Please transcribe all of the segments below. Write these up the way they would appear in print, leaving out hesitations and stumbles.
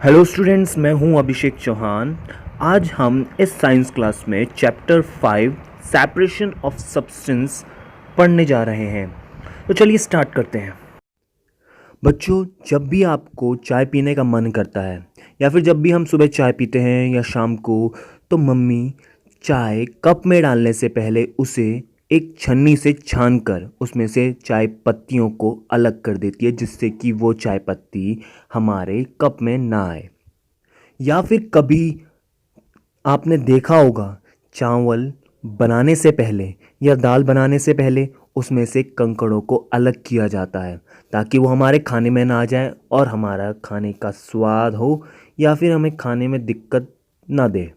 Hello students, मैं हूं अभिषेक चौहान। आज हम इस साइंस क्लास में चैप्टर 5 सेपरेशन ऑफ सब्सटेंस पढ़ने जा रहे हैं। तो चलिए स्टार्ट करते हैं। बच्चों, जब भी आपको चाय पीने का मन करता है या फिर जब भी हम सुबह चाय पीते हैं या शाम को, तो मम्मी चाय कप में डालने से पहले उसे एक छन्नी से छानकर उसमें से चाय पत्तियों को अलग कर देती है, जिससे कि वो चाय पत्ती हमारे कप में ना आए। या फिर कभी आपने देखा होगा, चावल बनाने से पहले या दाल बनाने से पहले उसमें से कंकड़ों को अलग किया जाता है, ताकि वो हमारे खाने में ना आ जाए और हमारा खाने का स्वाद हो या फिर हमें खाने में दिक्कत ना दे।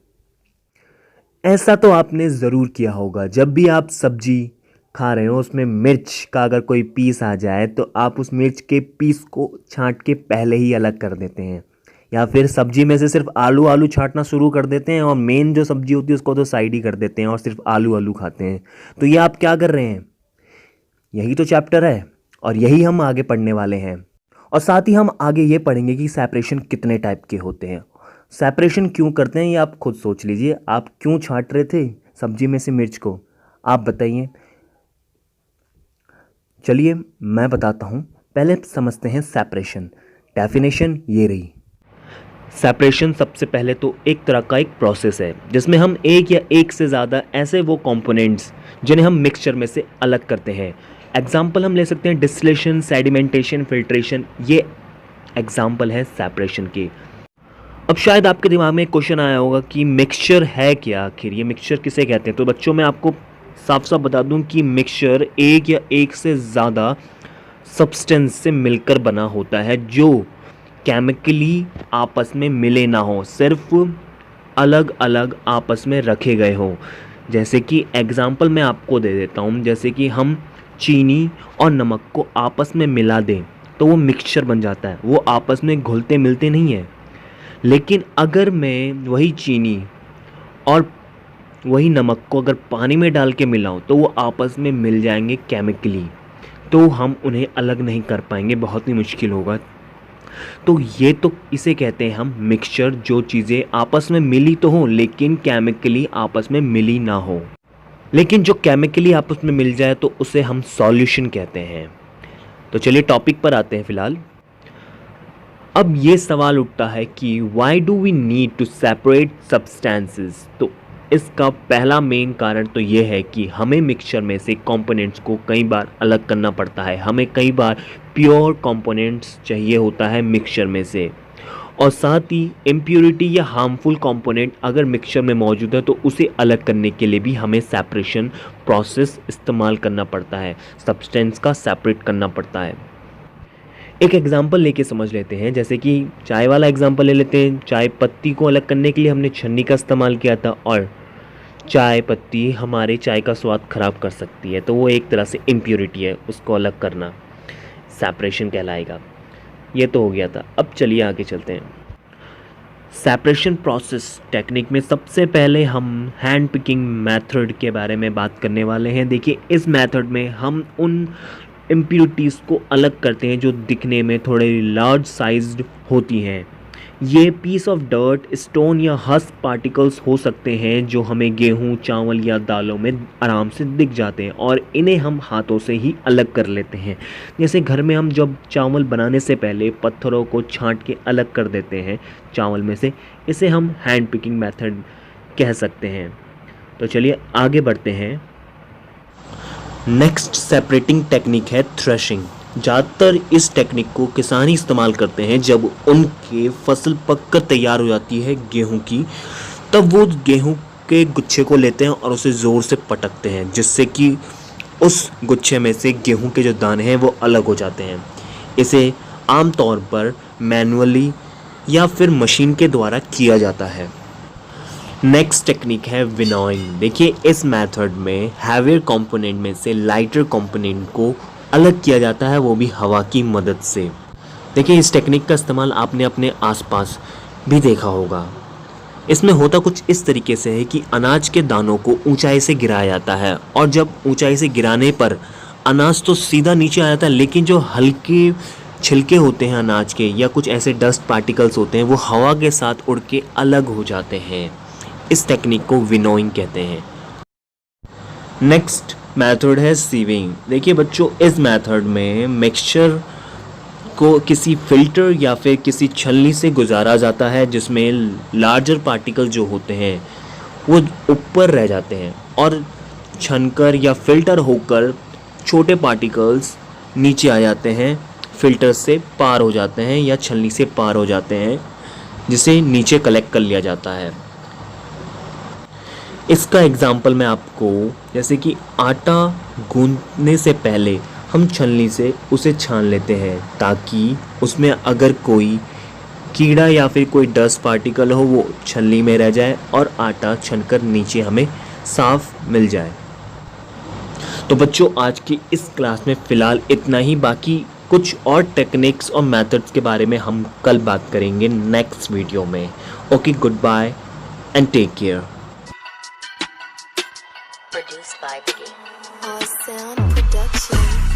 ऐसा तो आपने ज़रूर किया होगा, जब भी आप सब्जी खा रहे हो उसमें मिर्च का अगर कोई पीस आ जाए तो आप उस मिर्च के पीस को छांट के पहले ही अलग कर देते हैं, या फिर सब्जी में से सिर्फ आलू आलू छांटना शुरू कर देते हैं और मेन जो सब्जी होती है उसको तो साइड ही कर देते हैं और सिर्फ आलू आलू खाते हैं। तो ये आप क्या कर रहे हैं? यही तो चैप्टर है और यही हम आगे पढ़ने वाले हैं। और साथ ही हम आगे ये पढ़ेंगे कि सेपरेशन कितने टाइप के होते हैं, सेपरेशन क्यों करते हैं, ये आप खुद सोच लीजिए। आप क्यों छांट रहे थे सब्जी में से मिर्च को, आप बताइए। चलिए मैं बताता हूँ। पहले समझते हैं सेपरेशन। डेफिनेशन ये रही। सेपरेशन सबसे पहले तो एक तरह का एक प्रोसेस है जिसमें हम एक या एक से ज़्यादा ऐसे वो कंपोनेंट्स जिन्हें हम मिक्सचर में से अलग करते हैं। एग्जाम्पल हम ले सकते हैं डिस्टिलेशन, सेडिमेंटेशन, फिल्ट्रेशन। ये एग्जाम्पल है सेपरेशन के। अब शायद आपके दिमाग में एक क्वेश्चन आया होगा कि मिक्सचर है क्या, आखिर ये मिक्सचर किसे कहते हैं। तो बच्चों, मैं आपको साफ साफ बता दूं कि मिक्सचर एक या एक से ज़्यादा सब्सटेंस से मिलकर बना होता है जो केमिकली आपस में मिले ना हो, सिर्फ अलग अलग आपस में रखे गए हों। जैसे कि एग्जाम्पल मैं आपको दे देता हूँ, जैसे कि हम चीनी और नमक को आपस में मिला दें तो वो मिक्सचर बन जाता है, वो आपस में घुलते मिलते नहीं है। लेकिन अगर मैं वही चीनी और वही नमक को अगर पानी में डाल के मिलाऊं तो वो आपस में मिल जाएंगे केमिकली, तो हम उन्हें अलग नहीं कर पाएंगे, बहुत ही मुश्किल होगा। तो ये तो इसे कहते हैं हम मिक्सचर, जो चीज़ें आपस में मिली तो हो लेकिन केमिकली आपस में मिली ना हो। लेकिन जो केमिकली आपस में मिल जाए तो उसे हम सॉल्यूशन कहते हैं। तो चलिए टॉपिक पर आते हैं फिलहाल। अब ये सवाल उठता है कि why do we need to separate substances. तो इसका पहला मेन कारण तो ये है कि हमें मिक्सचर में से कंपोनेंट्स को कई बार अलग करना पड़ता है। हमें कई बार प्योर कंपोनेंट्स चाहिए होता है मिक्सचर में से, और साथ ही इम्प्योरिटी या हार्मफुल कंपोनेंट अगर मिक्सचर में मौजूद है तो उसे अलग करने के लिए भी हमें सेपरेशन प्रोसेस इस्तेमाल करना पड़ता है, सब्सटेंस का सेपरेट करना पड़ता है। एक एग्जाम्पल लेके समझ लेते हैं, जैसे कि चाय वाला एग्जाम्पल ले लेते हैं। चाय पत्ती को अलग करने के लिए हमने छन्नी का इस्तेमाल किया था, और चाय पत्ती हमारे चाय का स्वाद खराब कर सकती है, तो वो एक तरह से इम्प्योरिटी है, उसको अलग करना सेपरेशन कहलाएगा। ये तो हो गया था। अब चलिए आगे चलते हैं। सेपरेशन प्रोसेस टेक्निक में सबसे पहले हम हैंड पिकिंग मेथड के बारे में बात करने वाले हैं। देखिए, इस मेथड में हम उन इम्प्योरिटीज़ को अलग करते हैं जो दिखने में थोड़े लार्ज साइज्ड होती हैं। ये पीस ऑफ डर्ट, स्टोन या हस्क पार्टिकल्स हो सकते हैं जो हमें गेहूं, चावल या दालों में आराम से दिख जाते हैं, और इन्हें हम हाथों से ही अलग कर लेते हैं। जैसे घर में हम जब चावल बनाने से पहले पत्थरों को छांट के अलग कर देते हैं चावल में से, इसे हम हैंड पिकिंग मेथड कह सकते हैं। तो चलिए आगे बढ़ते हैं। नेक्स्ट सेपरेटिंग टेक्निक है थ्रेशिंग। ज़्यादातर इस टेक्निक को किसान ही इस्तेमाल करते हैं जब उनके फसल पककर तैयार हो जाती है गेहूं की, तब वो गेहूं के गुच्छे को लेते हैं और उसे ज़ोर से पटकते हैं, जिससे कि उस गुच्छे में से गेहूं के जो दाने हैं वो अलग हो जाते हैं। इसे आमतौर पर मैनुअली या फिर मशीन के द्वारा किया जाता है। नेक्स्ट टेक्निक है विनोइंग। देखिए, इस मेथड में हैवियर कंपोनेंट में से लाइटर कंपोनेंट को अलग किया जाता है, वो भी हवा की मदद से। देखिए, इस टेक्निक का इस्तेमाल आपने अपने आसपास भी देखा होगा। इसमें होता कुछ इस तरीके से है कि अनाज के दानों को ऊंचाई से गिराया जाता है, और जब ऊंचाई से गिराने पर अनाज तो सीधा नीचे आ जाता है, लेकिन जो हल्के छिलके होते हैं अनाज के या कुछ ऐसे डस्ट पार्टिकल्स होते हैं वो हवा के साथ उड़ के अलग हो जाते हैं। इस टेक्निक को विनोइंग कहते हैं। नेक्स्ट मेथड है सीविंग। देखिए बच्चों, इस मेथड में मिक्सचर को किसी फिल्टर या फिर किसी छलनी से गुजारा जाता है जिसमें लार्जर पार्टिकल जो होते हैं वो ऊपर रह जाते हैं और छनकर या फिल्टर होकर छोटे पार्टिकल्स नीचे आ जाते हैं, फिल्टर से पार हो जाते हैं या छलनी से पार हो जाते हैं, जिसे नीचे कलेक्ट कर लिया जाता है। इसका एग्जाम्पल मैं आपको, जैसे कि आटा गूंदने से पहले हम छलनी से उसे छान लेते हैं ताकि उसमें अगर कोई कीड़ा या फिर कोई डस्ट पार्टिकल हो वो छलनी में रह जाए और आटा छनकर नीचे हमें साफ मिल जाए। तो बच्चों, आज की इस क्लास में फ़िलहाल इतना ही। बाकी कुछ और टेक्निक्स और मेथड्स के बारे में हम कल बात करेंगे नेक्स्ट वीडियो में। Okay, goodbye and take care. Produced by Biggie. All Sound Production.